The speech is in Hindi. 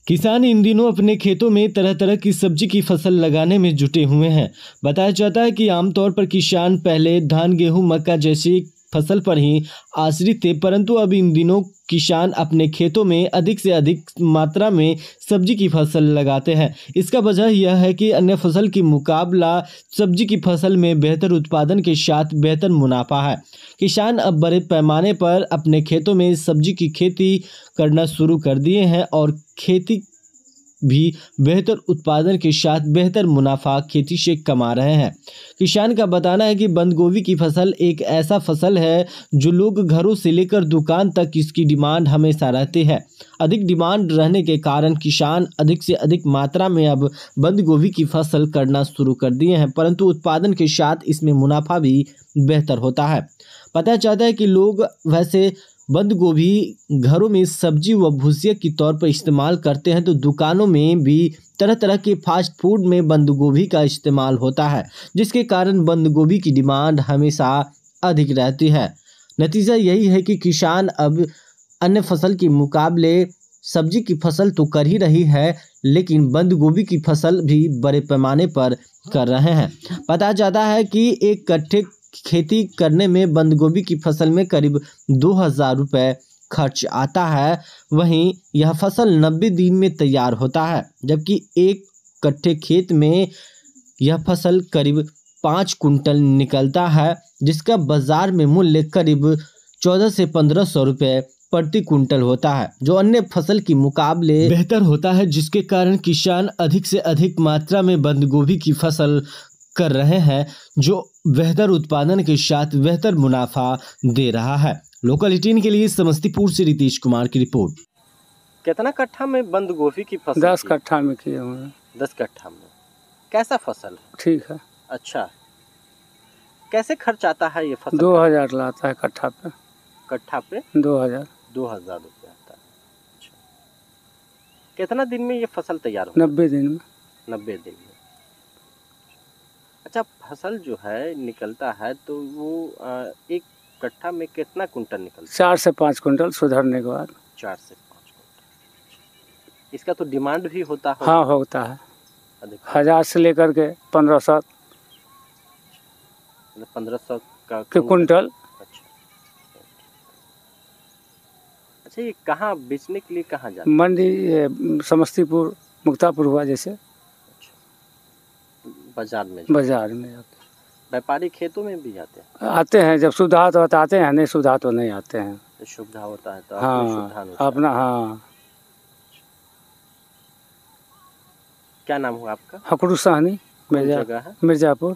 किसान इन दिनों अपने खेतों में तरह तरह की सब्जी की फसल लगाने में जुटे हुए हैं। बताया जाता है कि आमतौर पर किसान पहले धान, गेहूं, मक्का जैसी फसल पर ही आश्रित थे, परंतु अब इन दिनों किसान अपने खेतों में अधिक से अधिक मात्रा में सब्जी की फसल लगाते हैं। इसका वजह यह है कि अन्य फसल की मुकाबला सब्जी की फसल में बेहतर उत्पादन के साथ बेहतर मुनाफा है। किसान अब बड़े पैमाने पर अपने खेतों में सब्जी की खेती करना शुरू कर दिए हैं और खेती भी बेहतर उत्पादन के साथ बेहतर मुनाफा खेती से कमा रहे हैं। किसान का बताना है कि बंद गोभी की फसल एक ऐसा फसल है जो लोग घरों से लेकर दुकान तक इसकी डिमांड हमेशा रहती है। अधिक डिमांड रहने के कारण किसान अधिक से अधिक मात्रा में अब बंद गोभी की फसल करना शुरू कर दिए हैं, परंतु उत्पादन के साथ इसमें मुनाफा भी बेहतर होता है। पता चलता है कि लोग वैसे बंद गोभी घरों में सब्जी व भुजिया के तौर पर इस्तेमाल करते हैं, तो दुकानों में भी तरह तरह के फास्ट फूड में बंद गोभी का इस्तेमाल होता है, जिसके कारण बंद गोभी की डिमांड हमेशा अधिक रहती है। नतीजा यही है कि किसान अब अन्य फसल के मुकाबले सब्जी की फसल तो कर ही रही है, लेकिन बंद गोभी की फसल भी बड़े पैमाने पर कर रहे हैं। पता चलता है कि एक कट्ठे खेती करने में बंद गोभी की फसल में करीब 2000 रुपये खर्च आता है। वहीं यह फसल 90 दिन में तैयार होता है, जबकि एक कट्ठे खेत में यह फसल करीब 5 कुंटल निकलता है, जिसका बाजार में मूल्य करीब 1400 से 1500 रुपये प्रति कुंटल होता है, जो अन्य फसल की मुकाबले बेहतर होता है, जिसके कारण किसान अधिक से अधिक मात्रा में बंद गोभी की फसल कर रहे हैं, जो बेहतर उत्पादन के साथ बेहतर मुनाफा दे रहा है। लोकल 18 के लिए समस्तीपुर से रितेश कुमार की रिपोर्ट। कितना कट्ठा में बंद गोभी की फसल? 10 कट्ठा में किए हुए। 10 कट्ठा में कैसा फसल है? ठीक है। अच्छा, कैसे खर्च आता है ये फसल? 2000 लाता है कट्ठा पे। कट्ठा पे 2000 रुपये आता है। अच्छा, कितना दिन में ये फसल तैयार हो? 90 दिन में। 90 दिन में। अच्छा, फसल जो है निकलता है तो वो एक कट्ठा में कितना कुंटल निकलता है? 4 से 5 कुंटल सुधरने के बाद। 4 से 5 कुंटल। इसका तो डिमांड भी होता है? हाँ, होता है। 1000 से लेकर के 1500 1500 का कुंटल। अच्छा, ये कहाँ बेचने के लिए कहाँ जाते? मंडी समस्तीपुर, मुक्तापुर हुआ जैसे। अच्छा, बाजार में जाते। व्यापारी खेतों में भी जाते हैं? आते हैं, जब सुविधा हो तो आते हैं, नहीं सुविधा तो नहीं आते हैं। तो सुविधा होता है तो हाँ, अपना। हाँ। क्या नाम हुआ आपका? हकड़ू साहनी, जगह है? मिर्जापुर।